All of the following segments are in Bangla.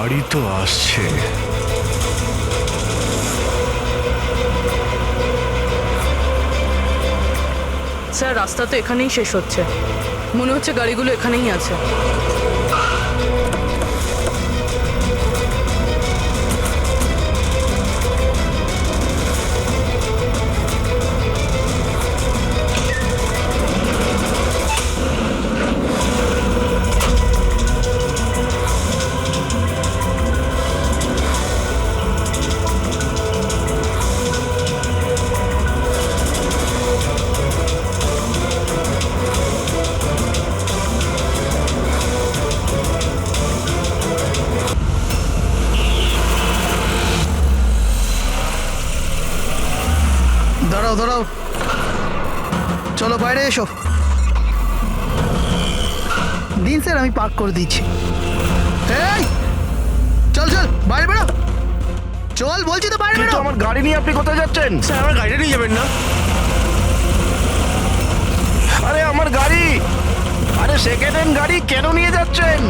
গাড়ি তো আসছে। স্যার, রাস্তা তো এখানেই শেষ হচ্ছে, মনে হচ্ছে গাড়িগুলো এখানেই আছে। দাঁড়াও দাঁড়াও, চলো বাইরে এসো। দিন স্যার, আমি পার্ক করে দিচ্ছি। এই চল চল, বাইরে বেরো, চল বলছি তো, বাইরে বেরো। আমার গাড়ি নিয়ে আপনি কোথায় যাচ্ছেন? স্যার, আমার গাড়িটা নিয়ে যাবেন না? আরে আমার গাড়ি, আরে সেকেন্ড হ্যান্ড গাড়ি কেন নিয়ে যাচ্ছেন?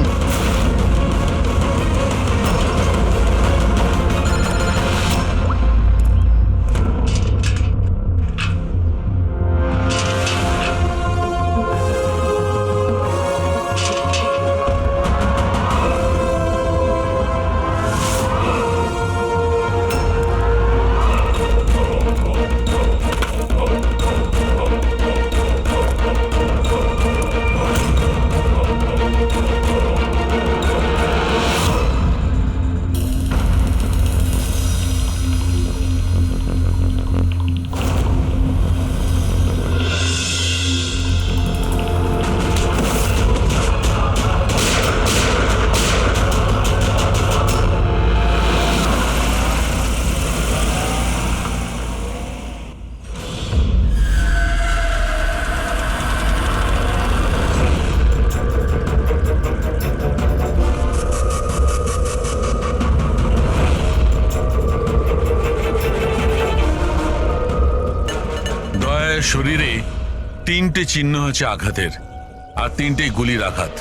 শরীরে 3টে চিহ্ন হচ্ছে আঘাতের, আর 3টেই গুলির আঘাত।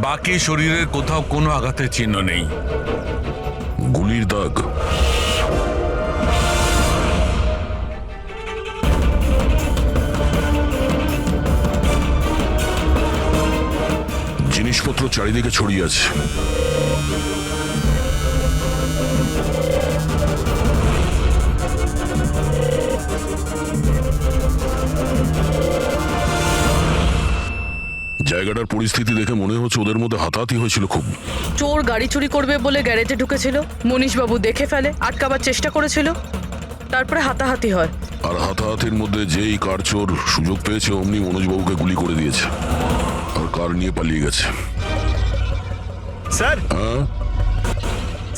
বাকি শরীরের কোথাও কোনো আঘাতের চিহ্ন নেই। গুলির দাগ? জিনিসপত্র চারিদিকে ছড়িয়ে আছে। জায়গাটার পরিস্থিতি দেখে মনে হচ্ছে ওদের মধ্যে হাতাহাতি হয়েছিল খুব। চোর গাড়ি চুরি করবে বলে গ্যারেজে ঢুকেছিল, মনীশবাবু দেখে ফেলে, আটকাবার চেষ্টা করেছিল, তারপরে হাতাহাতি হয়। আর হাতাহাতির মধ্যে যেই কার চোর সুযোগ পেয়েছে অমনি মনোজবাবুকে গুলি করে দিয়েছে আর কার নিয়ে পালিয়ে গেছে। স্যার, হ্যাঁ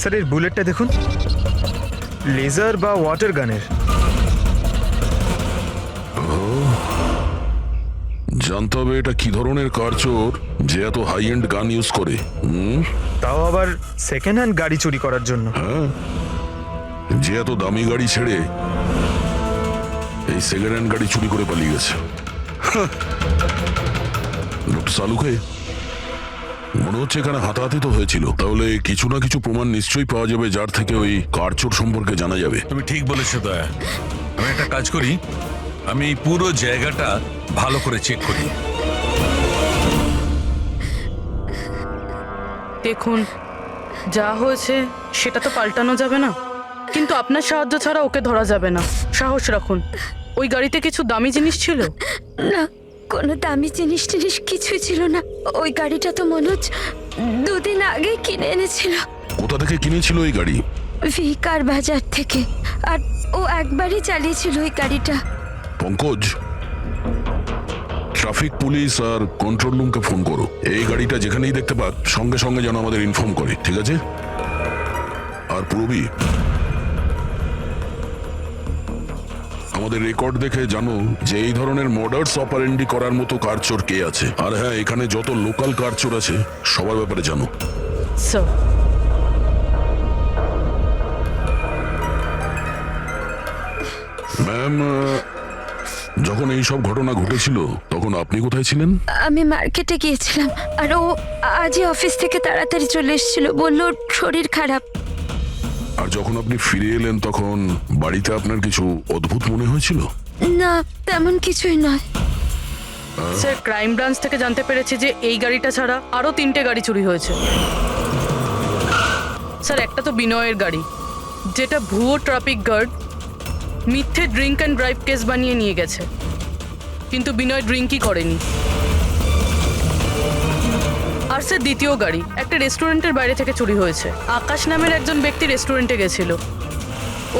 স্যার এর বুলেটটা দেখুন, লেজার বা ওয়াটার গানের। জানতে হবে এটা কি ধরনের কার চোর যে এত হাই এন্ড গান ইউজ করে। তাও আবার সেকেন্ড হ্যান্ড গাড়ি চুরি করার জন্য। হ্যাঁ, যে এত দামি গাড়ি ছেড়ে এই সেকেন্ড হ্যান্ড গাড়ি চুরি করে পালিয়ে গেছে। লোকটা সালুকে মনে হচ্ছে এখানে হাতাহাতি তো হয়েছিল, তাহলে কিছু না কিছু প্রমাণ নিশ্চয়ই পাওয়া যাবে যার থেকে ওই কার চোর সম্পর্কে জানা যাবে। তুমি ঠিক বলেছো দয়া। আমি একটা কাজ করি, আমি এই পুরো জায়গাটা ভালো করে চেক করি। দেখুন, যা হয়েছে সেটা তো পাল্টানো যাবে না, কিন্তু আপনার সাহায্য ছাড়া ওকে ধরা যাবে না। সাহস রাখুন। ওই গাড়িতে কিছু দামি জিনিস ছিল? না, কোনো দামি জিনিস টিনিস কিছুই ছিল না। ওই গাড়িটা তো মনোজ 2 দিন আগে কিনে এনেছিল। কোথা থেকে কিনেছিল এই গাড়ি? ভিকার বাজার থেকে। আর ও একবারই চালিয়েছিল ওই গাড়িটা। পঙ্কজ, ট্রাফিক পুলিশ আর কন্ট্রোল রুমকে ফোন করো। এই গাড়িটা যেখানেই দেখতে পাক সঙ্গে সঙ্গে যেন আমাদের ইনফর্ম করে, ঠিক আছে? আর পূরবী, আমাদের রেকর্ড দেখে জানো যে এই ধরনের মর্ডার্স অপারেন্ডি করার মতো কারচোর কে আছে। আর হ্যাঁ, এখানে যত লোকাল কারচোর আছে সবার ব্যাপারে জানো। স্যার, ম্যাম, যখন এই সব ঘটনা ঘটেছিল তখন আপনি কোথায় ছিলেন? আমি মার্কেটে গিয়েছিলাম আর ও আজই অফিস থেকে তাড়াতাড়ি চলে এসেছিল, বললো ওর শরীর খারাপ। আর যখন আপনি ফিরে এলেন তখন বাড়িতে আপনার কিছু অদ্ভুত মনে হয়েছিল? না, তেমন কিছুই নয়। স্যার, ক্রাইম ব্রাঞ্চ থেকে জানতে পেরেছি যে এই গাড়িটা ছাড়া আরো 3টে গাড়ি চুরি হয়েছে। স্যার, একটা তো বিনয়ের গাড়ি, যেটা ভুয়ো ট্রাফিক গার্ড মিথ্যে ড্রিঙ্ক অ্যান্ড ড্রাইভ কেস বানিয়ে নিয়ে গেছে, কিন্তু বিনয় ড্রিঙ্কই করেনি। আর স্যার, দ্বিতীয় গাড়ি একটা রেস্টুরেন্টের বাইরে থেকে চুরি হয়েছে। আকাশ নামের একজন ব্যক্তি রেস্টুরেন্টে গেছিল,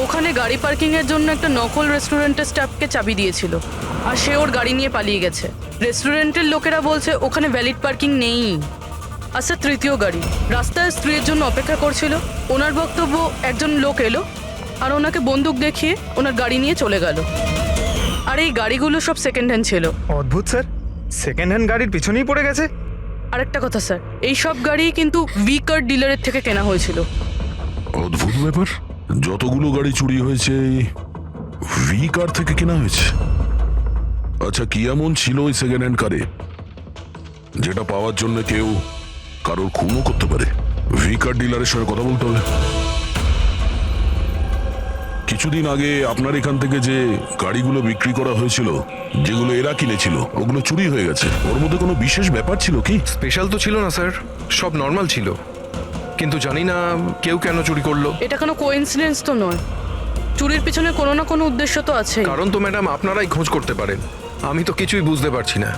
ওখানে গাড়ি পার্কিং এর জন্য একটা নকল রেস্টুরেন্টের স্টাফকে চাবি দিয়েছিল, আর সে ওর গাড়ি নিয়ে পালিয়ে গেছে। রেস্টুরেন্টের লোকেরা বলছে ওখানে ভ্যালিড পার্কিং নেই। আর স্যার, তৃতীয় গাড়ি রাস্তায় স্ত্রীর জন্য অপেক্ষা করছিল, ওনার বক্তব্য একজন লোক এলো আর ওনাকে বন্দুক দেখিয়ে ওনার গাড়ি নিয়ে চলে গেল। আর এই গাড়িগুলো সব সেকেন্ড হ্যান্ড ছিল। অদ্ভুত স্যার, সেকেন্ড হ্যান্ড গাড়ির পিছনেই পড়ে গেছে। আরেকটা কথা স্যার, এই সব গাড়ি কিন্তু ভি কার ডিলারের থেকে কেনা হয়েছিল। অদ্ভুত ব্যাপার, যতগুলো গাড়ি চুরি হয়েছে ভি কার থেকে কেনা হয়েছে। আচ্ছা, কি এমন ছিল ওই সেকেন্ড হ্যান্ড কারে যেটা পাওয়ার জন্য কেউ কারোর খুনও করতে পারে? ভি কার ডিলারের সঙ্গে কথা বলতে হবে। কিছুদিন আগে আপনার এখান থেকে যে গাড়িগুলো বিক্রি করা হয়েছিল, যেগুলো এরা কিনেছিল, ওগুলো চুরি হয়ে গেছে। ওর মধ্যে কোনো বিশেষ ব্যাপার ছিল কি? স্পেশাল তো ছিল না স্যার, সব নর্মাল ছিল, কিন্তু জানি না কেউ কেন চুরি করলো। এটা কোনো কোইন্সিডেন্স তো নয়, চুরির পিছনে কোনো না কোনো উদ্দেশ্য তো আছে। কারণ তো ম্যাডাম আপনারাই খোঁজ করতে পারেন, আমি তো কিছুই বুঝতে পারছি না।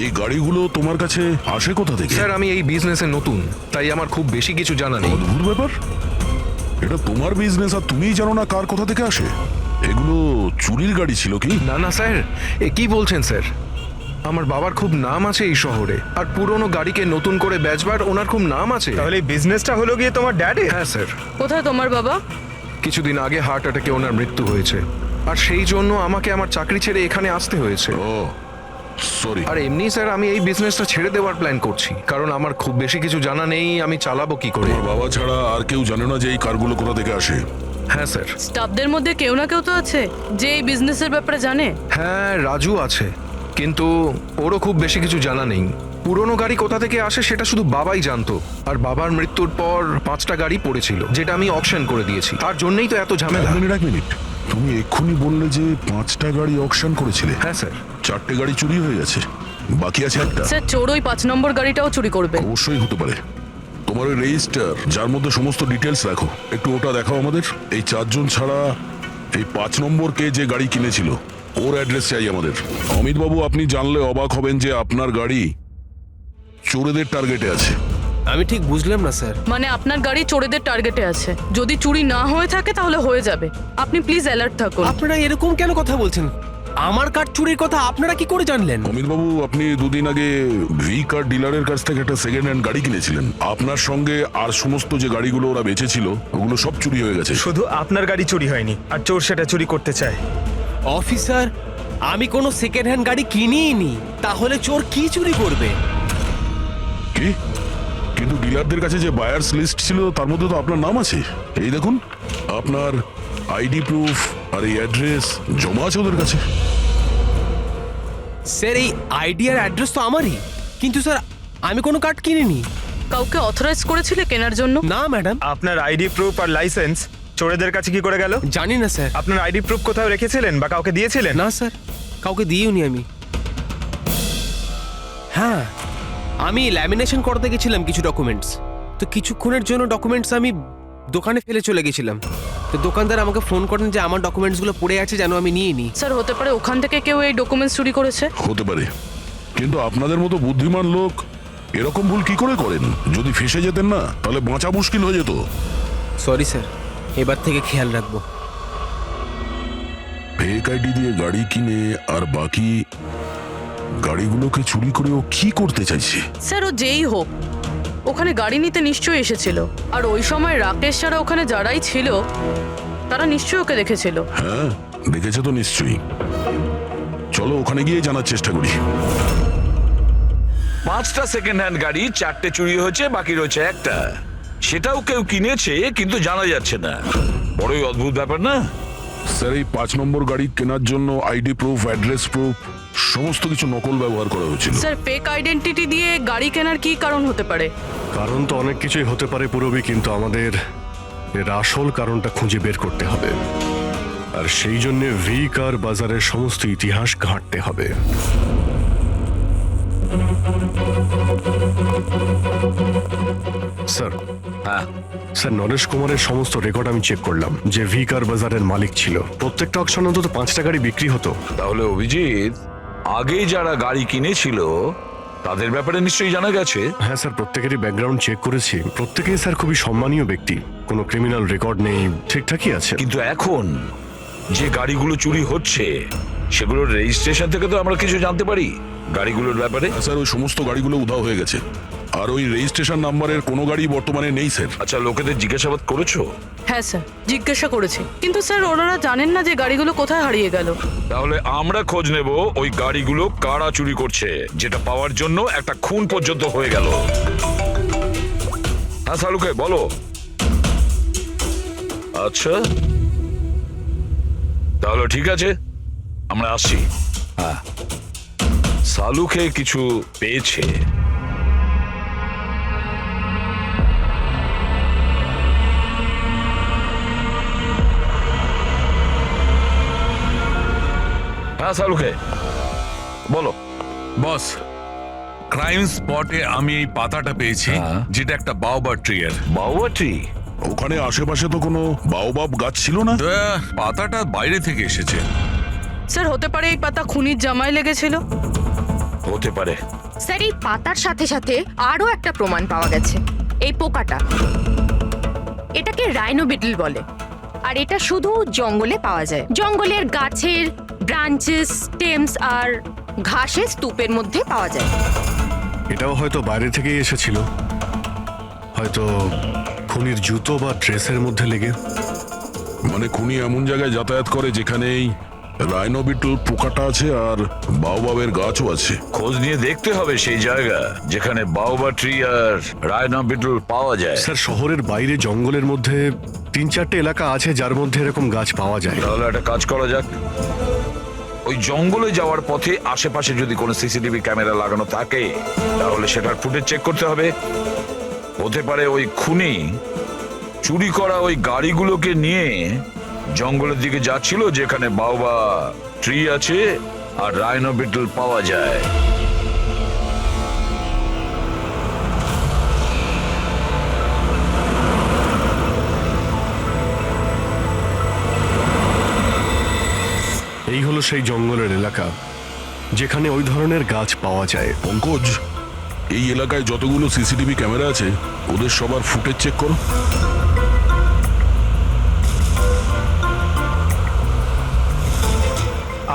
এই গাড়িগুলো তোমার কাছে আসে কোথা থেকে? স্যার, আমি এই বিজনেসে নতুন, তাই আমার খুব বেশি কিছু জানা নেই। অদ্ভুত ব্যাপার, এটা তোমার বিজনেস আর তুমিই জানো না কার কোথা থেকে আসে? এগুলো চুরির গাড়ি ছিল কি? না না স্যার, এ কি বলছেন স্যার? আমার বাবার খুব নাম আছে এই শহরে, আর পুরনো গাড়িকে নতুন করে বেচবার ওনার খুব নাম আছে। তাহলে এই বিজনেসটা হলো গিয়ে তোমার ড্যাডি? হ্যাঁ স্যার, কোথায় তোমার বাবা? কিছুদিন আগে হার্ট অ্যাটাকে ওনার মৃত্যু হয়েছে, আর সেই জন্য আমাকে আমার চাকরি ছেড়ে এখানে আসতে হয়েছে। ও সরি। আর এমনি স্যার, আমি এই বিজনেসটা ছেড়ে দেওয়ার প্ল্যান করছি, কারণ আমার খুব বেশি কিছু জানা নেই, আমি চালাবো কি করে। তোমার বাবা ছাড়া আর কেউ জানে না যে এই কারগুলো কোথা থেকে আসে? হ্যাঁ স্যার। স্টাফদের মধ্যে কেউ না কেউ তো আছে যে এই বিজনেসের ব্যাপারে জানে। হ্যাঁ, রাজু আছে, কিন্তু ওরও খুব বেশি কিছু জানা নেই। পুরনো গাড়ি কোথা থেকে আসে সেটা শুধু বাবাই জানতো, আর বাবার মৃত্যুর পর 5টা গাড়ি পড়েছিল, যেটা আমি অকশন করে দিয়েছি। তার জন্যই তো এত ঝামেলা। এক মিনিট, তুমি এক্ষুনি বললে যে 5টা গাড়ি অকশন করেছিলে। হ্যাঁ স্যার। 4টে গাড়ি চুরি হয়ে গেছে, বাকি আছে একটা। স্যার, চোর ওই 5 নম্বর গাড়িটাও চুরি করবে। অবশ্যই হতে পারে। তোমার ওই রেজিস্টার যার মধ্যে সমস্ত ডিটেলস রাখো, একটু ওটা দেখাও আমাদের। এই 4 জন ছাড়া এই 5 নম্বর কে যে গাড়ি কিনেছিল ওর অ্যাড্রেস চাই আমাদের। অমিত বাবু, আপনি জানলে অবাক হবেন যে আপনার গাড়ি চোরেদের টার্গেটে আছে। আমি ঠিক বুঝলাম না স্যার। মানে আপনার গাড়ি চোরেদের টার্গেটে আছে। যদি চুরি না হয়ে থাকে তাহলে হয়ে যাবে। আপনি প্লিজ অ্যালার্ট থাকুন। আপনারা এরকম কেন কথা বলছেন? আমার কার চুরির কথা আপনারা কি করে জানলেন? অমিত বাবু, আপনি দুদিন আগে ভি কার ডিলারের কাছ থেকে একটা সেকেন্ড হ্যান্ড গাড়ি কিনেছিলেন। আপনার সঙ্গে আর সমস্ত যে গাড়িগুলো ওরা বেচেছিল ওগুলো সব চুরি হয়ে গেছে। শুধু আপনার গাড়ি চুরি হয়নি, আর চোর সেটা চুরি করতে চায়। অফিসার, আমি কোনো সেকেন্ড হ্যান্ড গাড়ি কিনিই নি, তাহলে চোর কি চুরি করবে? কি? কিন্তু ডিলারদের কাছে যে বায়ার্স লিস্ট ছিল তার মধ্যে তো আপনার নাম আছে। এই দেখুন, আপনার আইডি প্রুফ আর এই অ্যাড্রেস জমা আছে ওদের কাছে। স্যার, এই আইডি আর অ্যাড্রেস তো আমারই, কিন্তু স্যার আমি কোনো কার্ড কিনিনি। কাউকে অথরাইজ করেছিলে কেনার জন্য? না ম্যাডাম। আপনার আইডি প্রুফ আর লাইসেন্স চোরেদের কাছে কি করে গেল? জানি না স্যার। আপনার আইডি প্রুফ কোথাও রেখেছিলেন বা কাউকে দিয়েছিলেন? না স্যার, কাউকে দিইওনি আমি। হ্যাঁ, আমি ল্যামিনেশন করতে গেছিলাম কিছু ডকুমেন্টস, তো কিছুক্ষণের জন্য ডকুমেন্টস আমি দোকানে ফেলে চলে গেছিলাম। তো দোকানদার আমাকে ফোন করেন যে আমার ডকুমেন্টসগুলো পড়ে আছে, যেন আমি নিয়ে নিই। স্যার, হতে পারে ওখান থেকে কেউ এই ডকুমেন্টস চুরি করেছে। হতে পারে, কিন্তু আপনাদের মতো বুদ্ধিমান লোক এরকম ভুল কি করে করেন? যদি ফেসে যেতেন না তাহলে বাঁচা মুশকিল হয়ে যেত। সরি স্যার, এবার থেকে খেয়াল রাখবো। ফেক আইডি দিয়ে গাড়ি কিনে আর বাকি গাড়িগুলোকে চুরি করে ও কি করতে চাইছে? স্যার, ও যেই হোক ওখানে গাড়ি নিতে নিশ্চয়ই এসেছিল, আর ওই সময় রাকেশ ছাড়া ওখানে যারাই ছিল তারা নিশ্চয়ই ওকে দেখেছিল। হ্যাঁ, দেখেছে তো নিশ্চয়ই। চলো ওখানে গিয়ে জানার চেষ্টা করি। 5টা সেকেন্ড হ্যান্ড গাড়ি, 4টে চুরি হয়েছে, বাকি রয়েছে একটা। সেটাও কেউ কিনেছে কিন্তু জানা যাচ্ছে না। বড়ই অদ্ভুত ব্যাপার না? স্যার এই 5 নম্বর গাড়ি কেনার জন্য আইডি প্রুফ, অ্যাড্রেস প্রুফ সমস্ত কিছু নকল ব্যবহার করা হয়েছিল। স্যার ফেক আইডেন্টিটি দিয়ে গাড়ি কেনার কি কারণ হতে পারে? কারণ তো অনেক কিছুই হতে পারে পুরবি, কিন্তু আমাদের এর আসল কারণটা খুঁজে বের করতে হবে, আর সেই জন্য ভি কার বাজারের সমস্ত ইতিহাস ঘাঁটতে হবে। স্যার, হ্যাঁ, স্যার নরেশ কুমারের সমস্ত রেকর্ড আমি চেক করলাম, যে ভি কার বাজারের মালিক ছিল। প্রত্যেকটা অকশনে অন্তত 5টা গাড়ি বিক্রি হতো। তাহলে অভিজিৎ, আগেই যারা গাড়ি কিনেছিল তাদের ব্যাপারে নিশ্চয়ই জানা গেছে। হ্যাঁ স্যার, প্রত্যেকেরই ব্যাকগ্রাউন্ড চেক করেছি। প্রত্যেকেই স্যার খুবই সম্মানীয় ব্যক্তি, কোনো ক্রিমিনাল রেকর্ড নেই, ঠিকঠাকই আছে। কিন্তু এখন যে গাড়িগুলো চুরি হচ্ছে সেগুলোর রেজিস্ট্রেশন থেকে তো আমরা কিছু জানতে পারি গাড়িগুলোর ব্যাপারে। স্যার ওই সমস্ত গাড়িগুলো উধাও হয়ে গেছে, আর ওই রেজিস্ট্রেশন নাম্বারের কোনো গাড়ি বর্তমানে নেই স্যার। আচ্ছা, লোকেদের জিজ্ঞাসাবাদ করেছো? হ্যাঁ স্যার, জিজ্ঞাসা করেছি, কিন্তু স্যার ওনারা জানেন না যে গাড়িগুলো কোথায় হারিয়ে গেল। তাহলে আমরা খোঁজ নেব ওই গাড়িগুলো কারা চুরি করছে, যেটা পাওয়ার জন্য একটা খুন পর্যন্ত হয়ে গেল। হ্যাঁ সালুকে বলো। আচ্ছা তাহলে ঠিক আছে, আমরা আসছি। হ্যাঁ, সালুকে কিছু পেয়েছে। হ্যাঁ সালুকে বলো। বস, ক্রাইম স্পটে আমি এই পাতাটা পেয়েছি, হ্যাঁ। যেটা একটা বাওবাব ট্রি এর। বাউবাটি? ওখানে আশেপাশে তো কোনো বাওবাব গাছ ছিল না। পাতাটা বাইরে থেকে এসেছে। স্যার হতে পারে এই পাতা খুনির জামায় লেগেছিল। হতে পারে। স্যার এই পাতার সাথে সাথে আরো একটা প্রমাণ পাওয়া গেছে, এই পোকাটা। এটাকে রাইনো বিটল বলে, আর এটা শুধু জঙ্গলে পাওয়া যায়। জঙ্গলের গাছের ব্রাঞ্চেস, স্টেমস আর ঘাসের স্তূপের মধ্যে পাওয়া যায়। এটাও হয়তো বাইরে থেকেই এসেছিল, হয়তো খুনির জুতো বা ড্রেসের মধ্যে লেগে। মানে খুনি এমন জায়গায় যাতায়াত করে যেখানেই রাইনো বিটল পোকাটা আছে আর বাওবাবের গাছও আছে। খোঁজ নিয়ে দেখতে হবে সেই জায়গা যেখানে বাউবা ট্রি আর রাইনো বিটল পাওয়া যায়। স্যার শহরের বাইরে জঙ্গলের মধ্যে 3-4টে এলাকা আছে যার মধ্যে এরকম গাছ পাওয়া যায়। তাহলে একটা কাজ করা যাক, ওই জঙ্গলে যাওয়ার পথে আশেপাশে যদি কোনো সিসিটিভি ক্যামেরা লাগানো থাকে তাহলে সেটার ফুটেজ চেক করতে হবে। হতে পারে ওই খুনি চুরি করা ওই গাড়িগুলোকে নিয়ে জঙ্গলের দিকে যাচ্ছিল যেখানে বাউবা ট্রি আছে আর রাইনো বিটল পাওয়া যায়। এই হলো সেই জঙ্গলের এলাকা যেখানে ওই ধরনের গাছ পাওয়া যায়। পঙ্কজ, এই এলাকায় যতগুলো সিসিটিভি ক্যামেরা আছে ওদের সবার ফুটেজ চেক করো।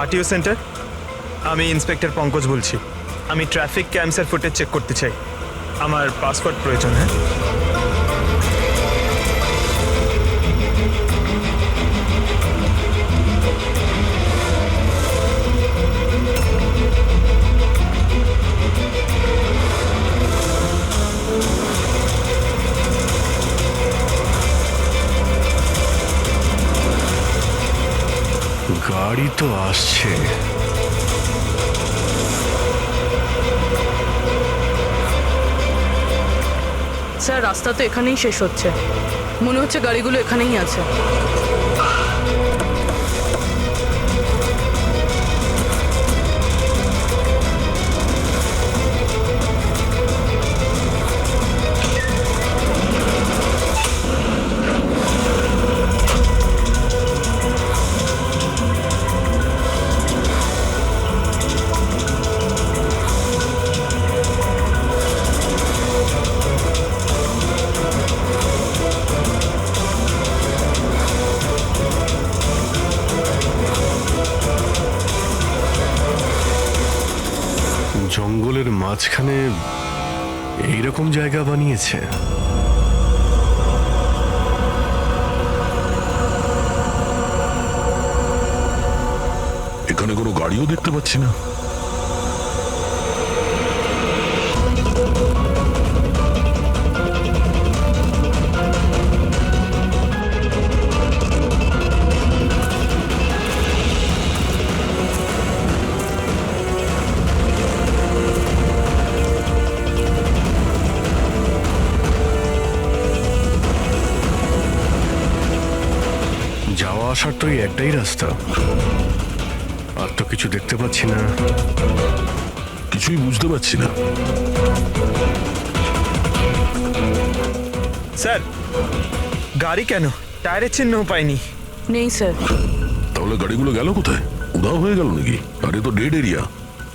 আরটিও সেন্টার, আমি ইন্সপেক্টর পঙ্কজ বলছি। আমি ট্রাফিক ক্যামসের ফুটেজ চেক করতে চাই। আমার পাসপোর্ট প্রয়োজন। হ্যাঁ, গাড়ি তো আসছে। স্যার রাস্তা তো এখানেই শেষ হচ্ছে, মনে হচ্ছে গাড়িগুলো এখানেই আছে। জঙ্গলের মাঝখানে এইরকম জায়গা বানিয়েছে। এখানে কোনো গাড়িও দেখতে পাচ্ছি না। আসার তো এই একটাই রাস্তা, আর তো কিছু দেখতে পাচ্ছি না। কিছুই বুঝতে পারছি না। স্যার গাড়ি কেন, টায়ারের চিহ্নও পাইনি। নেই স্যার। তাহলে গাড়িগুলো গেল কোথায়? উধাও হয়ে গেল নাকি? আরে তো ডেড এরিয়া,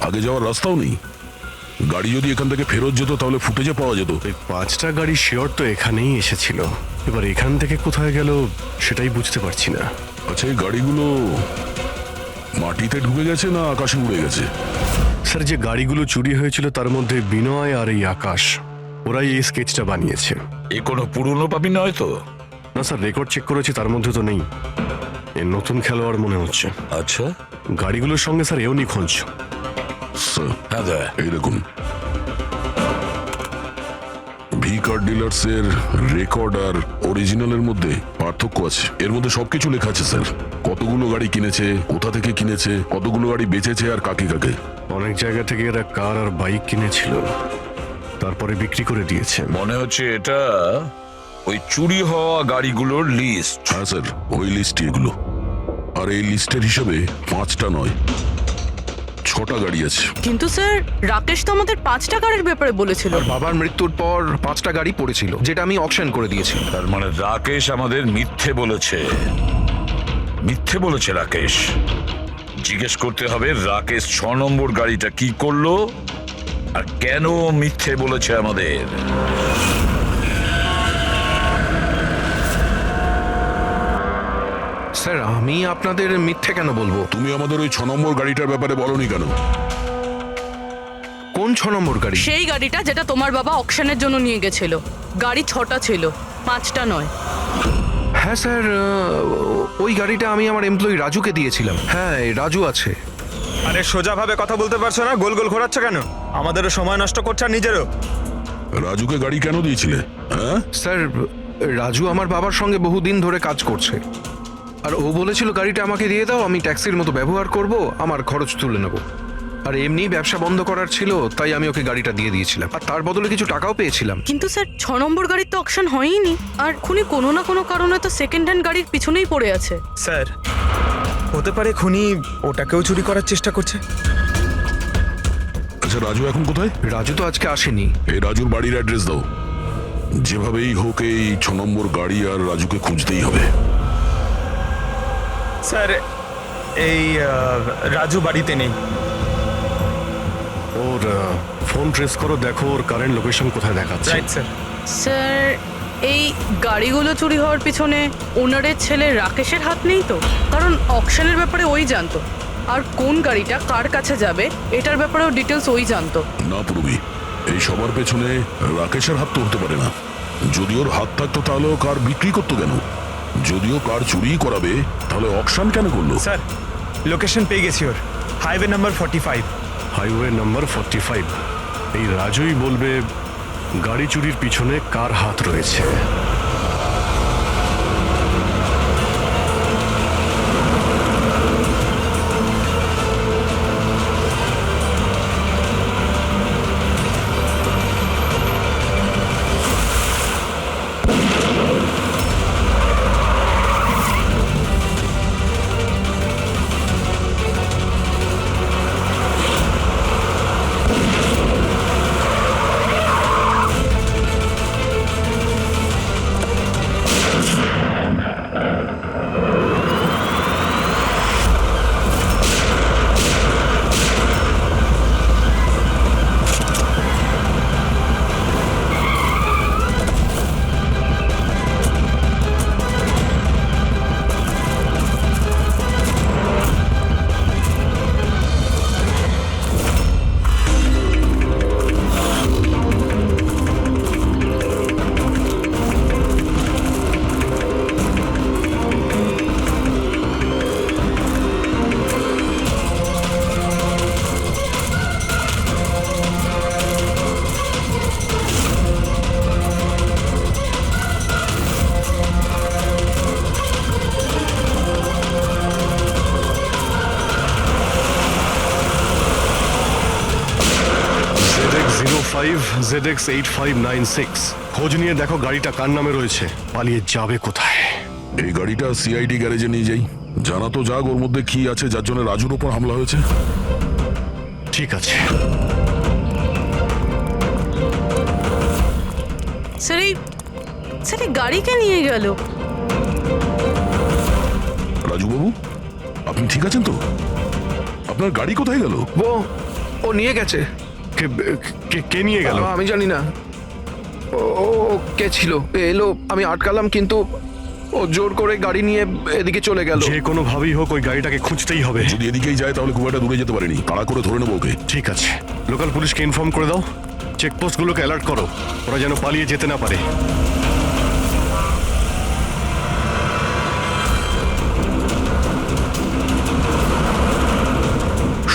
আগে যাওয়ার রাস্তাও নেই। গাড়ি যদি এখান থেকে ফেরত যেত তাহলে ফুটেজে পাওয়া যেত। এই 5টা গাড়ি শিওর তো এখানেই এসেছিল, এবার এখান থেকে কোথায় গেল সেটাই বুঝতে পারছি না। আচ্ছা, এই গাড়িগুলো মাটিতে ঢুকে গেছে না আকাশে উড়ে গেছে? স্যার, যে গাড়িগুলো চুরি হয়েছিল তার মধ্যে বিনয় আর এই আকাশ, ওরাই এই স্কেচটা বানিয়েছে। এ কোনো পুরনো পাবি নয় তো? না স্যার, রেকর্ড চেক করেছি, তার মধ্যে তো নেই। এ নতুন খেলোয়াড় মনে হচ্ছে। আচ্ছা, গাড়িগুলোর সঙ্গে স্যার এও নিখোঁজ। স্যার, হ্যাঁ দা এই দেখুন, ভি কার ডিলার্স এর রেকর্ড আর অরিজিনালের মধ্যে পার্থক্য আছে। এর মধ্যে সবকিছু লেখা আছে স্যার, কতগুলো গাড়ি কিনেছে, কোথা থেকে কিনেছে, কতগুলো গাড়ি বেচেছে আর কাকে কাকে। অনেক জায়গা থেকে এরা কার আর বাইক কিনেছিল, তারপরে বিক্রি করে দিয়েছে। মনে হচ্ছে এটা ওই চুরি হওয়া গাড়িগুলোর লিস্ট। হ্যাঁ স্যার, ওই লিস্ট এগুলো। আর এই লিস্টের হিসাবে 5টা নয় 6টা গাড়ি আছে। কিন্তু স্যার, রাকেশ তো আমাদের 5টা গাড়ির ব্যাপারে বলেছিল। আর বাবার মৃত্যুর পর 5টা গাড়ি পড়েছিল, যেটা আমি অকশন করে দিয়েছি। তার মানে রাকেশ আমাদের মিথ্যে বলেছে। মিথ্যে বলেছে রাকেশ। জিজ্ঞেস করতে হবে রাকেশ 6 নম্বর গাড়িটা কি করলো আর কেন মিথ্যে বলেছে আমাদের। স্যার, আমি আপনাদের মিথ্যে কেন বলবো? তুমি আমাদের ওই 6 নম্বর গাড়িটার ব্যাপারে বলনি কেন? কোন 6 নম্বর গাড়ি? সেই গাড়িটা যেটা তোমার বাবা অকশনের জন্য নিয়ে গেছিল। গাড়ি 6টা ছিল, 5টা নয়। হ্যাঁ স্যার, ওই গাড়িটা আমি আমার এমপ্লয়ি রাজুকে দিয়েছিলাম। হ্যাঁ, এই রাজু আছে। আরে সোজাভাবে কথা বলতে পারছো না, গোল গোল ঘোরাচ্ছ কেন? আমাদেরও সময় নষ্ট করছে আর নিজেরও। রাজুকে গাড়ি কেন দিয়েছিলে? হ্যাঁ স্যার, রাজু আমার বাবার সঙ্গে বহুদিন ধরে কাজ করছে, আর ও বলেছিল গাড়িটা আমাকে দিয়ে দাও, আমি ট্যাক্সির মতো ব্যবহার করব, আমার খরচ তুলে নেব। আর এমনি ব্যবসা বন্ধ করার ছিল, তাই আমি ওকে গাড়িটা দিয়ে দিয়েছিলাম, আর তার বদলে কিছু টাকাও পেয়েছিলাম। কিন্তু স্যার, 6 নম্বর গাড়ির তো অকশন হয়নি। আর খুনি কোনো না কোনো কারণে তো সেকেন্ড হ্যান্ড গাড়ির পিছনেই পড়ে আছে। স্যার, হতে পারে খুনি ওটাকেও চুরি করার চেষ্টা করছে। আচ্ছা, রাজু এখন কোথায়? রাজু তো আজকে আসেনি। এই রাজুর বাড়ির অ্যাড্রেস দাও। যেভাবেই হোক এই 6 নম্বর গাড়ি আর রাজুকে খুঁজতেই হবে। স্যার, এই রাজু বাড়িতে নেই। ওর ফোন ট্রেস করো, দেখো ওর কারেন্ট লোকেশন কোথায় দেখাচ্ছে। Right sir. স্যার, এই গাড়িগুলো চুরি হওয়ার পিছনে ওনারের ছেলে রাকেশের হাত নেই তো? কারণ অকশনের ব্যাপারে ওই জানতো, আর কোন গাড়িটা কার কাছে যাবে এটার ব্যাপারেও ডিটেলস ওই জানতো। না পূর্বী, এই সবার পেছনে রাকেশের হাত তো হতে পারে না। যদি ওর হাত থাকতো তাহলে ও কার বিক্রি করতো কেন? যদিও কার চুরি করাবে তাহলে অকশন কেন করলো? স্যার, লোকেশন পেয়ে গেছি ওর। Highway number 45। Highway number 45। এই রাজুই বলবে গাড়ি চুরির পিছনে কার হাত রয়েছে। ZX8596। খোঁজ নিয়ে দেখো গাড়িটা কার নামে রয়েছে, পালিয়ে যাবে কোথায়। এই গাড়িটা সিআইডি গ্যারেজে নিয়ে যাই, জানা তো যাক ওর মধ্যে কি আছে যার জন্য রাজুর ওপর হামলা হয়েছে। ঠিক আছে। স্যার এই গাড়িকে নিয়ে গেল। রাজুবাবু, আপনি ঠিক আছেন তো? আপনার গাড়ি কোথায় গেল? ও নিয়ে গেছে। কে নিয়ে গেল? আমি জানি না। ও কে ছিল, এলো, আমি আটকালাম, কিন্তু ও জোর করে গাড়ি নিয়ে এদিকে চলে গেল। যে কোনো ভাবেই হোক ওই গাড়িটাকে খুঁজতেই হবে। যদি এদিকেই যায় তাহলে খুব একটা দূরে যেতে পারেনি, তাড়া করে ধরে নেবো ওকে। ঠিক আছে, লোকাল পুলিশকে ইনফর্ম করে দাও, চেকপোস্টগুলোকে অ্যালার্ট করো, ওরা যেন পালিয়ে যেতে না পারে।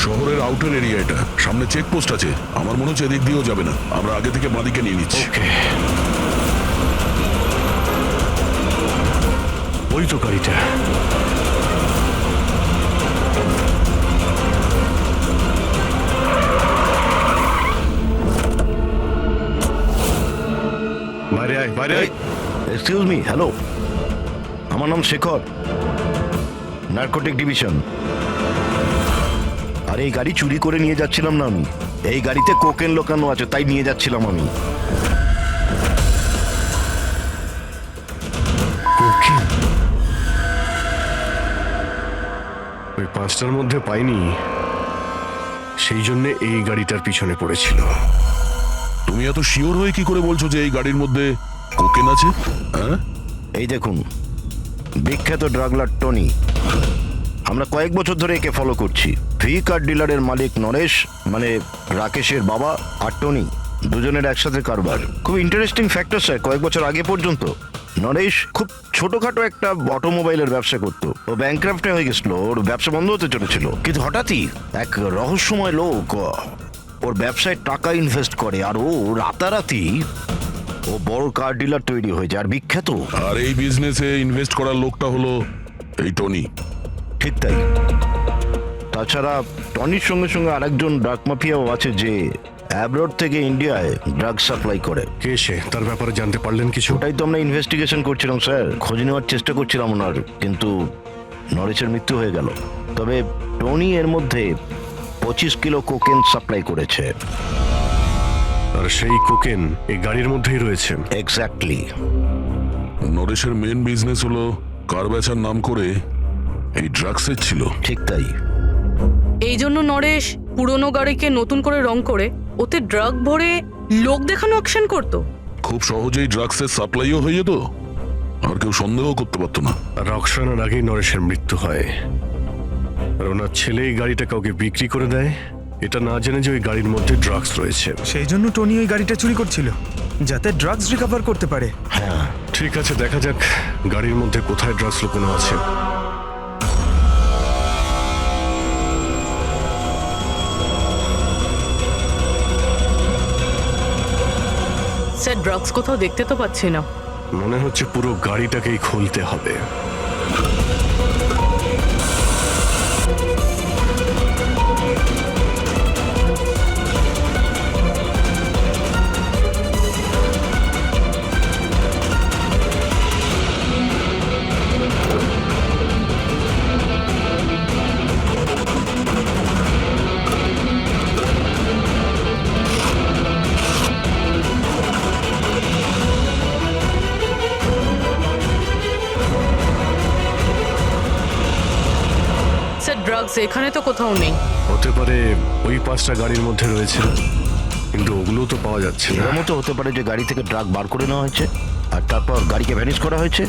শহরের আউটার এরিয়া এটা, সামনে চেকপোস্ট আছে, আমার মনে হচ্ছে এদিক দিয়েও যাবে না, আমরা আগে থেকে বাঁদিকে নিয়ে নিচ্ছি। ওকে, ওই তো গাড়িটা। বাইরে আয়, বাইরে আয়। এক্সকিউজ মি, হ্যালো, আমার নাম শেখর, নার্কোটিক ডিভিশন। আর এই গাড়ি চুরি করে নিয়ে যাচ্ছিলাম না আমি, এই গাড়িতে কোকেন লোকানো আছে তাই নিয়ে যাচ্ছিলাম আমি। কোকেন? ওই 5টার মধ্যে পাইনি, সেই জন্য এই গাড়িটার পিছনে পড়েছিল। তুমি এত শিওর হয়ে কি করে বলছো যে এই গাড়ির মধ্যে কোকেন আছে? হ্যাঁ, এই দেখুন, বিখ্যাত ড্রাগলার টনি, আমরা কয়েক বছর ধরে একে ফলো করছি। ভি কার ডিলারের মালিক নরেশ, মানে রাকেশের বাবা, আর টনি দুজনের একসাথে কারবার। খুব ইন্টারেস্টিং ফ্যাক্টর স্যার, কয়েক বছর আগে পর্যন্ত নরেশ খুব ছোটখাটো একটা অটোমোবাইলের ব্যবসা করতো। ও ব্যাংক্রাফ্টে হয়ে গেছিল, ওর ব্যবসা বন্ধ হতে চলেছিল, কিন্তু হঠাৎই এক রহস্যময় লোক ওর ব্যবসায় টাকা ইনভেস্ট করে, আর ও রাতারাতি ও বড় কার ডিলার তৈরি হয়ে যায়, আর বিখ্যাত। আর এই বিজনেসে ইনভেস্ট করার লোকটা হলো এই টনি। ঠিক তাই। তাছাড়া টনির সঙ্গে সঙ্গে আরেকজন ড্রাগ মাফিয়াও আছে যে অ্যাব্রড থেকে ইন্ডিয়ায় ড্রাগ সাপ্লাই করে। কে সে? তার ব্যাপারে জানতে পারলেন কিছু? ওটাই তো আমরা ইনভেস্টিগেশন করছিলাম স্যার, খোঁজ নেওয়ার চেষ্টা করছিলাম ওনার, কিন্তু নরেশের মৃত্যু হয়ে গেল। তবে টনি এর মধ্যে 25 কিলো কোকেন সাপ্লাই করেছে। আর সেই কোকেন এই গাড়ির মধ্যেই রয়েছে। এক্স্যাক্টলি। নরেশের মেন বিজনেস হলো কার বেচার নাম করে এই ড্রাগসের ছিল। ঠিক তাই। এই জন্য নরেশ পুরনো গাড়িকে নতুন করে রং করে ওতে ড্রাগ ভরে লোক দেখানো অ্যাকশন করতো। খুব সহজেই ড্রাগসের সাপ্লাইও হয়ে যেত, আর কেউ সন্দেহ করতে পারতো না। আর রক্সানার আগেই নরেশের মৃত্যু হয়, আর ওনার ছেলে এই গাড়িটা কাউকে বিক্রি করে দেয়, এটা না জেনে যে ওই গাড়ির মধ্যে ড্রাগস রয়েছে। সেই জন্য টনি ওই গাড়িটা চুরি করছিল, যাতে ড্রাগস রিকভার করতে পারে। হ্যাঁ, ঠিক আছে, দেখা যাক গাড়ির মধ্যে কোথায় ড্রাগস লুকোনো আছে। স্যার ড্রাগস কোথাও দেখতে তো পাচ্ছি না। মনে হচ্ছে পুরো গাড়িটাকেই খুলতে হবে। ড্রাগস এখানে তো কোথাও নেই। হতে পারে ওই 5টা গাড়ির মধ্যে রয়েছে, কিন্তু ওগুলো তো পাওয়া যাচ্ছে না। এর মতো হতে পারে যে গাড়ি থেকে ড্রাগ বার করে নেওয়া হয়েছে আর তারপর গাড়িকে ভ্যানিশ করা হয়েছে।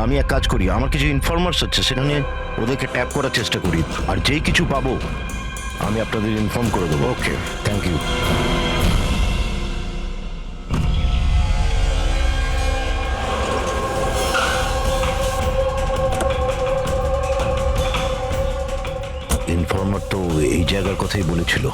আমি এক কাজ করি, আমার কিছু ইনফরমার্স আছে, সেটা নিয়ে ওদেরকে ট্যাপ করার চেষ্টা করি, আর যেই কিছু পাবো আমি আপনাদের ইনফর্ম করে দেবো। ওকে, থ্যাংক ইউ। ইনফর্মার তো এই জায়গার কথাই বলেছিল।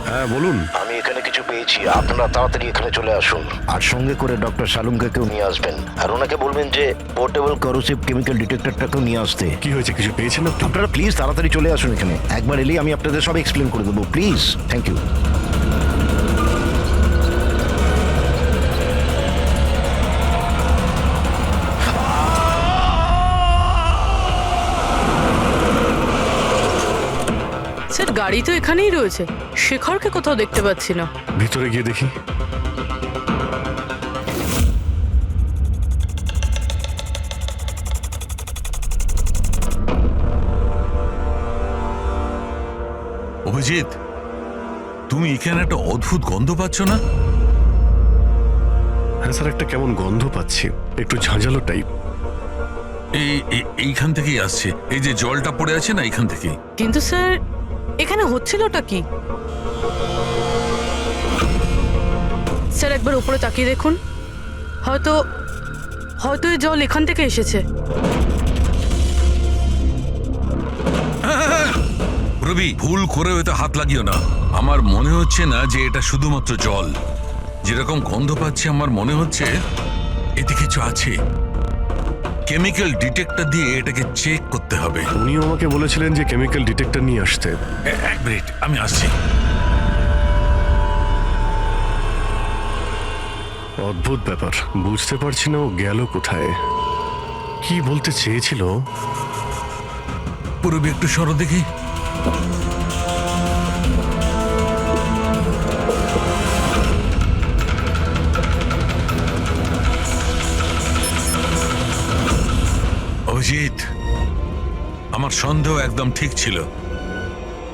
হ্যাঁ বলুন। আমি এখানে কিছু পেয়েছি দিয়েছি, আপনারা তাড়াতাড়ি এখানে চলে আসুন। আর সঙ্গে করে ডক্টর শালুমকে কেউ নিয়ে আসবেন, আর ওনাকে বলবেন যে পোর্টেবল করোসিভ কেমিক্যাল ডিটেক্টরটাকেও নিয়ে আসতে। কি হয়েছে, কিছু পেয়েছেন আপনি? আপনারা প্লিজ তাড়াতাড়ি চলে আসুন এখানে। একবার এলেই আমি আপনাদের সব এক্সপ্লেন করে দেবো, প্লিজ। Thank you. স্যার গাড়ি তো এখানেই রয়েছে, শেখরকে কোথাও দেখতে পাচ্ছি না। ভিতরে গিয়ে দেখি। অভিজিৎ, তুমি এখানে একটা অদ্ভুত গন্ধ পাচ্ছ না? হ্যাঁ স্যার, একটা কেমন গন্ধ পাচ্ছি, একটু ঝাঁঝালো টাইপ। এইখান থেকেই আসছে, এই যে জলটা পড়ে আছে না, এইখান থেকেই। কিন্তু স্যার এখানে হচ্ছিলটা কি? স্যার একবার উপরে তাকিয়ে দেখুন, হয়তো হয়তো এই জল এখান থেকে এসেছে। রবি, ভুল করে হয়তো হাত লাগিও না। আমার মনে হচ্ছে না যে এটা শুধুমাত্র জল। যেরকম গন্ধ পাচ্ছি আমার মনে হচ্ছে এতে কিছু আছে। কেমিক্যাল ডিটেক্টর দিয়ে এটাকে চেক করতে হবে। উনিও আমাকে বলেছিলেন যে কেমিক্যাল ডিটেক্টর নিয়ে আসতে। এক মিনিট, আমি আসছি। অদ্ভুত ব্যাপার, বুঝতে পারছি না ও গেল কোথায়, কি বলতে চেয়েছিল। পুরবি একটু সরো দেখি। অভিজিৎ, আমার সন্দেহ একদম ঠিক ছিল।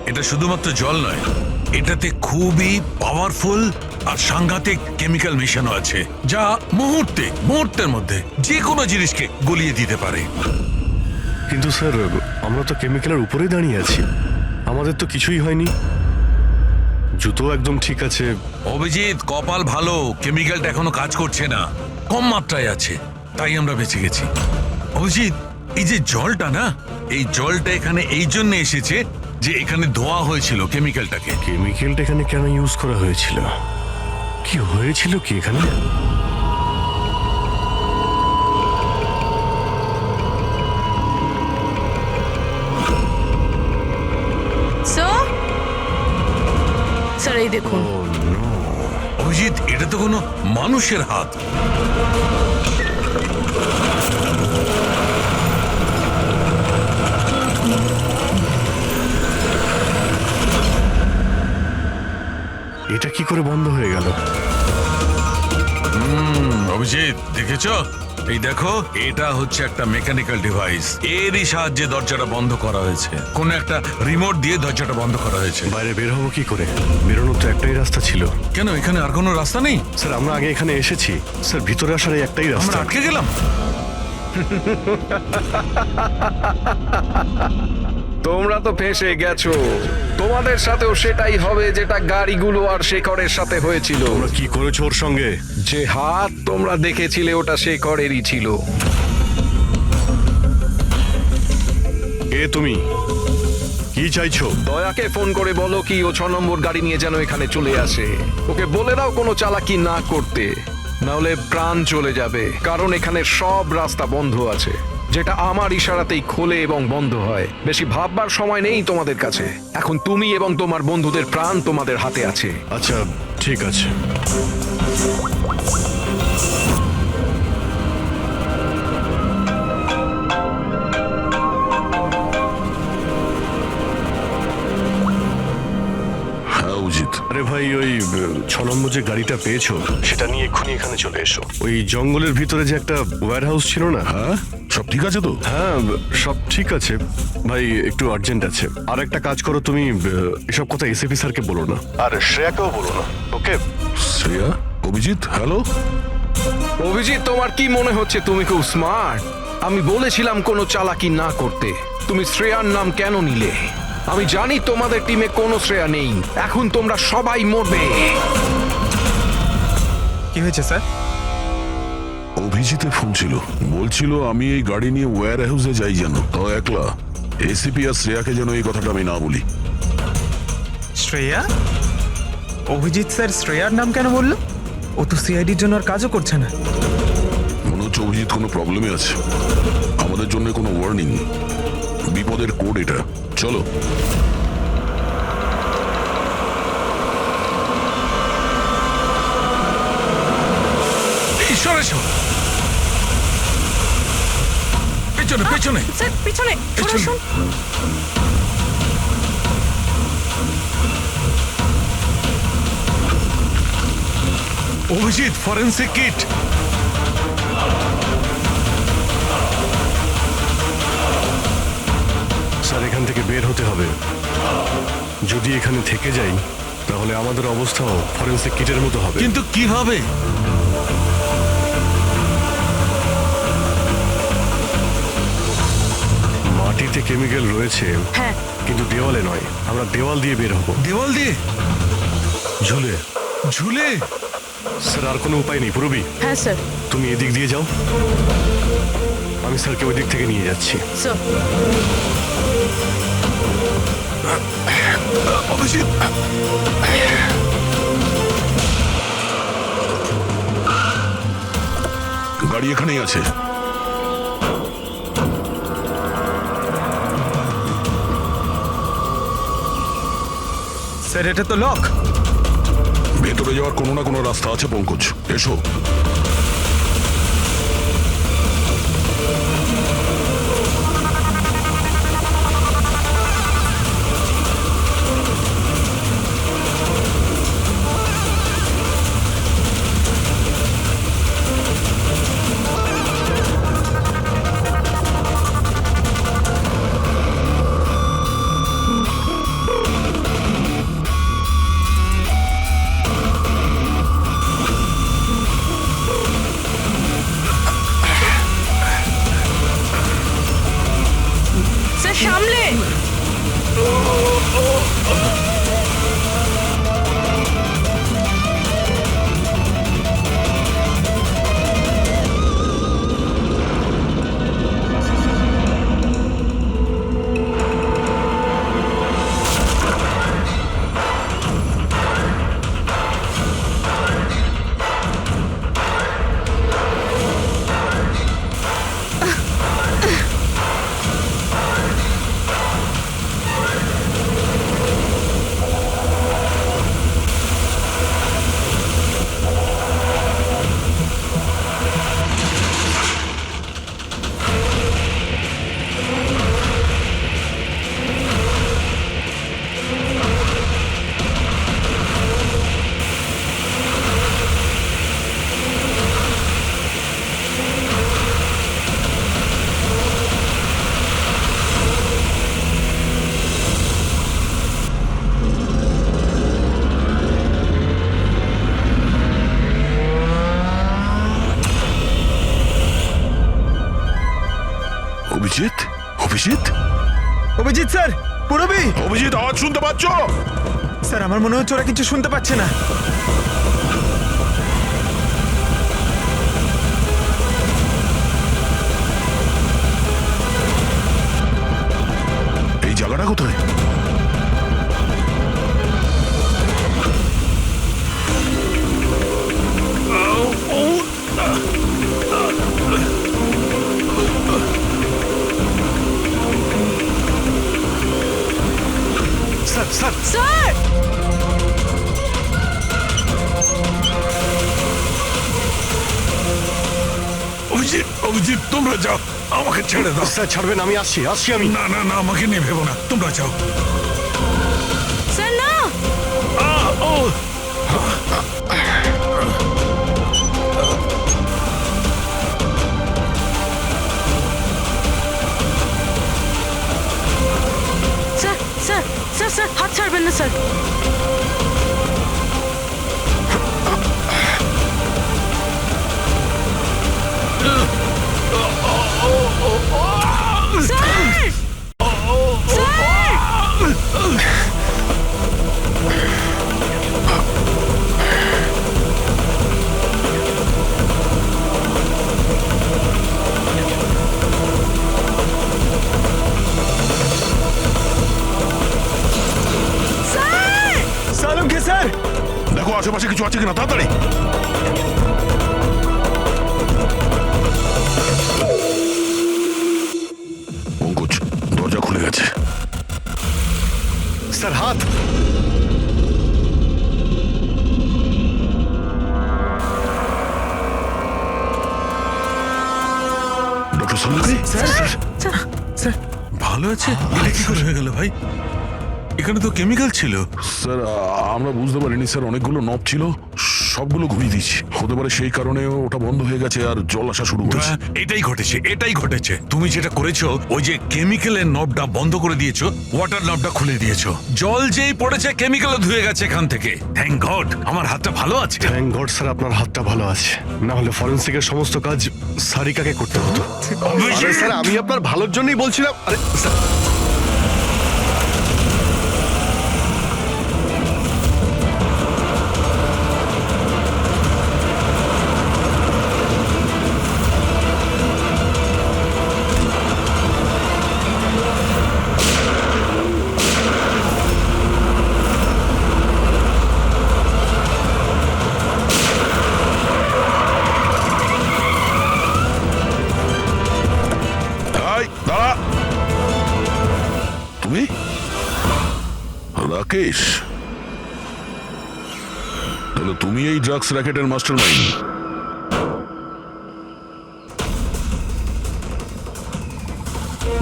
এটা শুধুমাত্র জল নয়, এটাতে খুবই পাওয়ারফুল আর সাংঘাতিক কেমিক্যাল মেশানো আছে, যা মুহূর্তের মধ্যে যে কোনো জিনিসকে গলিয়ে দিতে পারে। কিন্তু স্যার, আমরা তো কেমিক্যালের উপরেই দাঁড়িয়ে আছি, আমাদের তো কিছুই হয়নি, জুতো একদম ঠিক আছে। অভিজিৎ, কপাল ভালো, কেমিক্যালটা এখনো কাজ করছে না, কম মাত্রায় আছে, তাই আমরা বেঁচে গেছি। অভিজিৎ, এই যে জলটা না, এই জলটা এখানে এই জন্য এসেছে যে এখানে ধোয়া হয়েছিল কেমিক্যালটাকে। কেমিক্যালটা এখানে কেন ইউজ করা হয়েছিল, কি হয়েছিল কি এখানে? স্যার এই দেখুন। অভিজিৎ, এটা তো কোনো মানুষের হাত। এটা কি করে বন্ধ হয়ে গেল? অভিজিৎ, দেখেছো? এই দেখো, এটা হচ্ছে একটা মেকানিক্যাল ডিভাইস, এরই সাহায্যে দরজাটা বন্ধ করা হয়েছে। কোন একটা রিমোট দিয়ে দরজাটা বন্ধ করা হয়েছে। বাইরে বের হবো কি করে? বেরোনোর তো একটাই রাস্তা ছিল। কেন, এখানে আর কোনো রাস্তা নেই? স্যার, আমরা আগে এখানে এসেছি স্যার, ভিতরে আসার এই একটাই আমরা রাস্তা। আটকে গেলাম। তোমরা তো ফেঁসে গেছো, তোমাদের সাথেও সেটাই হবে যেটা গাড়িগুলো আর শেখরের সাথে হয়েছিল। তোমরা কি করেছো ওর সঙ্গে? যে হাত তোমরা দেখেছিলে ওটা শেখরেরই ছিল। কে তুমি, কি চাইছো? দয়াকে ফোন করে বলো কি ও 6 নম্বর গাড়ি নিয়ে যেন এখানে চলে আসে। ওকে বলে দাও কোনো চালাকি না করতে, নাহলে প্রাণ চলে যাবে। কারণ এখানে সব রাস্তা বন্ধ আছে, যেটা আমার ইশারাতেই খোলে এবং বন্ধ হয়। বেশি ভাববার সময় নেই তোমাদের কাছে। এখন তুমি এবং তোমার বন্ধুদের প্রাণ তোমাদের হাতে আছে। আচ্ছা ঠিক আছে। আরে ভাই, ওই 6 নম্বর যে গাড়িটা পেয়েছো সেটা নিয়ে এক্ষুনি এখানে চলে এসো। ওই জঙ্গলের ভিতরে যে একটা ওয়্যার হাউস ছিল না? হ্যাঁ, সব ঠিক আছে তো? হ্যাঁ, সব ঠিক আছে ভাই, একটু আর্জেন্ট আছে। আর একটা কাজ করো, তুমি এসব কথা এসএপি স্যারকে বলো না, আর শ্রেয়াকেও বলো না, ওকে? শ্রেয়া? অভিজিৎ, হ্যালো। অভিজিৎ, তোমার কি মনে হচ্ছে তুমি খুব স্মার্ট? আমি বলেছিলাম কোনো চালাকি না করতে। তুমি শ্রেয়ার নাম কেন নিলে? আমি জানি তোমাদের টিমে কোনো শ্রেয়া নেই। এখন তোমরা সবাই মরবে। কি হয়েছে স্যার? অভিজিতের ফোন ছিল, বলছিল আমি এই গাড়ি নিয়ে ওয়্যার হাউসে যাই যেন, তো একলা। এসিপি আর শ্রেয়াকে যেন এই কথাটা আমি না বলি। শ্রেয়া? অভিজিৎ স্যার শ্রেয়ার নাম কেন বললো? ও তো সিআইডির জন্য আর কাজও করছে না। মনে হচ্ছে অভিজিৎ কোনো প্রবলেমে আছে। আমাদের জন্য কোনো ওয়ার্নিং, বিপদের কোড এটা। চলো। ঈশ্বর এসো, পেছনে পেছনে। স্যার পিছনে সরে আসুন। Abhijit, forensic kit. স্যার এখান থেকে বের হতে হবে। যদি এখানে থেকে যাই তাহলে আমাদের অবস্থাও ফরেন্সিক কিটের মতো হবে। কিন্তু কিভাবে? মাটিতে কেমিক্যাল রয়েছে, হ্যাঁ কিন্তু দেওয়ালে নয়। আমরা দেওয়াল দিয়ে বের হব। দেওয়াল দিয়ে? ঝুলে। ঝুলে? স্যার আর কোনো উপায় নেই পুরবি। হ্যাঁ স্যার। তুমি এদিক দিয়ে যাও, আমি স্যারকে ওই দিক থেকে নিয়ে যাচ্ছি। স্যার অভিজিৎ, গাড়ি এখানেই আছে। স্যার এটা তো লক। ভেতরে যাওয়ার কোনো না কোনো রাস্তা আছে পঙ্কজ, এসো। স্যার সামলে। অভিজিৎ, অভিজিৎ, অভিজিৎ স্যার, পুরবি। অভিজিৎ, আওয়াজ শুনতে পাচ্ছ? স্যার আমার মনে হচ্ছে ওরা কিছু শুনতে পাচ্ছে না। এই জায়গাটা কোথায়? Sir sir sir Abhijit, Abhijit তোমরা যাও, আমাকে ছেড়ে দাও। স্যার ছাড়বেন? আমি আসছি আসছি আমি। না না না, আমাকে নিয়ে ভেবো না, তোমরা যাও। স্যার না। ও স্যার স্যার স্যার স্যার হাত ছাড়বেন না স্যার। স্যার স্যার স্যার আশেপাশে কিছু আছে কিনা তাড়াতাড়ি। পঙ্কজ, দরজা খুলে গেছে। স্যার হাত। ডক্টর সামগ্রী, ভালো আছে? এটা কি করে হয়ে গেল ভাই? এখানে তো কেমিক্যাল ছিল। স্যার আমরা বুঝতে পারিনি স্যার, অনেকগুলো নব ছিল, সবগুলো ঘুরিয়ে দিচ্ছি। হতে পারে সেই কারণে ওটা বন্ধ হয়ে গেছে আর জল আসা শুরু করেছে। এটাই ঘটেছে। তুমি যেটা করেছো, ওই যে কেমিক্যালের নবটা বন্ধ করে দিয়েছো, ওয়াটার নবটা খুলে দিয়েছো। জল যেই পড়েছে কেমিক্যালও ধুয়ে গেছে এখান থেকে। থ্যাংক গড আমার হাতটা ভালো আছে। থ্যাংক গড স্যার, আপনার হাতটা ভালো আছে, না হলে ফরেন্সিকের সমস্ত কাজ সারিকাকে করতে হতো। আরে স্যার, আমি আপনার ভালোর জন্যই বলছিলাম। আরে স্যার, এই, দাঁড়া। তুমি রাকেশ? তাহলে তুমি এই ড্রাগস র্যাকেটের মাস্টার মাইন্ড।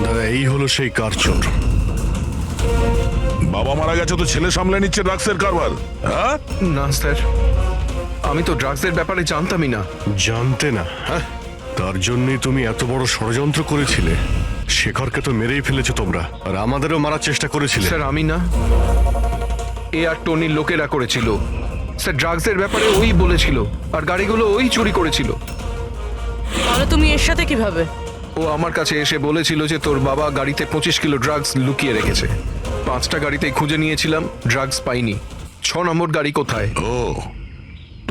দাদা এই হলো সেই কার চোর। বাবা মারা গেছে তো ছেলে সামলে নিচ্ছে ড্রাগসের কারবার, হ্যাঁ? না স্যার, আমি তো ড্রাগসের ব্যাপারে জানতামই না। জানতে না? হ্যাঁ, তার জন্যই তুমি এত বড় ষড়যন্ত্র করেছিলে। শেখরকে তো মেরেই ফেলেছো তোমরা, আর আমাদেরও মারার চেষ্টা করেছিলে। স্যার আমি না, এ আর টনির লোকেরা করেছিল। স্যার ড্রাগসের ব্যাপারে ওই বলেছিল, আর গাড়িগুলো ওই চুরি করেছিল। তাহলে তুমি এর সাথে কিভাবে? ও আমার কাছে এসে বলেছিল যে তোর বাবা গাড়িতে 25 কিলো ড্রাগস লুকিয়ে রেখেছে। 5টা গাড়িতেই খুঁজে নিয়েছিলাম, ড্রাগস পাইনি। 6 নম্বর গাড়ি কোথায়? ও,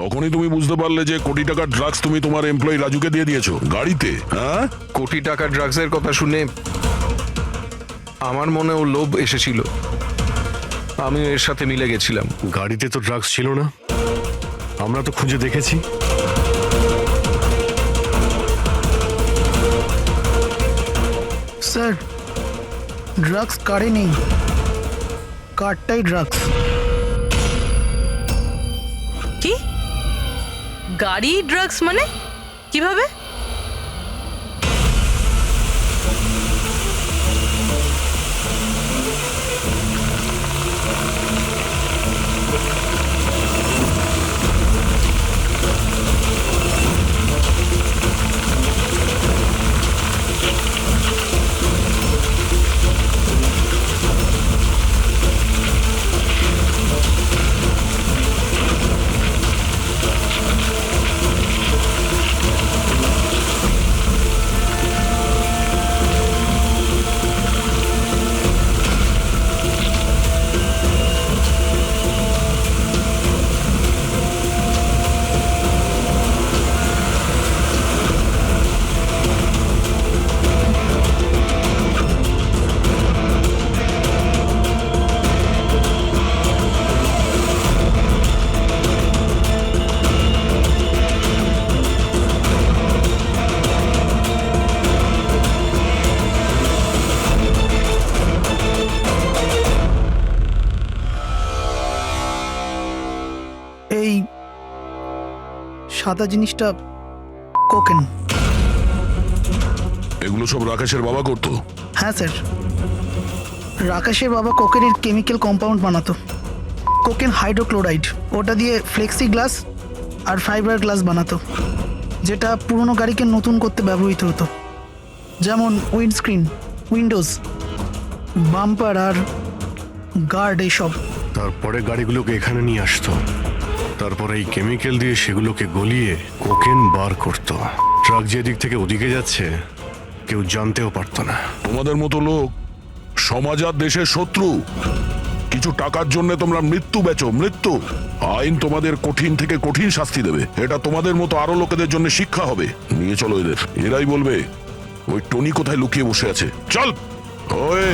তখনই তুমি বুঝতে পারলে যে কোটি টাকার ড্রাগস তুমি তোমার এমপ্লয়ি রাজুকে দিয়ে দিয়েছো গাড়িতে, হ্যাঁ? কোটি টাকার ড্রাগসের কথা শুনে আমার মনেও লোভ এসেছিল, আমি এর সাথে মিলে গেছিলাম। গাড়িতে তো ড্রাগস ছিল না, আমরা তো খুঁজে দেখেছি। স্যার, ড্রাগস কারে নেই, কারটাই ড্রাগস। কি? গাড়ি ড্রাগস মানে কিভাবে? এই সাদা জিনিসটা কোকেন। এগুলো সব রাকেশের বাবা করতো? হ্যাঁ স্যার, রাকেশের বাবা কোকেনের কেমিক্যাল কম্পাউন্ড বানাতো, কোকেন হাইড্রোক্লোরাইড। ওটা দিয়ে ফ্লেক্সি গ্লাস আর ফাইবার গ্লাস বানাতো, যেটা পুরনো গাড়িকে নতুন করতে ব্যবহৃত হতো, যেমন উইন্ডস্ক্রিন, উইন্ডোজ, বাম্পার আর গার্ড এইসব। তারপরে গাড়িগুলোকে এখানে নিয়ে আসতো, তারপরে এই কেমিক্যাল দিয়ে সেগুলোকে গলিয়ে কোকেন বার করতো। ট্রাক যেদিক থেকে ওদিকে যাচ্ছে কেউ জানতেও পারতো না। তোমাদের মতো লোক সমাজ আর দেশের শত্রু। কিছু টাকার জন্য তোমরা মৃত্যু বেচো, মৃত্যু। আইন তোমাদের কঠিন থেকে কঠিন শাস্তি দেবে। এটা তোমাদের মতো আরো লোকেদের জন্য শিক্ষা হবে। নিয়ে চলো এদের, এরাই বলবে ওই টনি কোথায় লুকিয়ে বসে আছে। চল ওই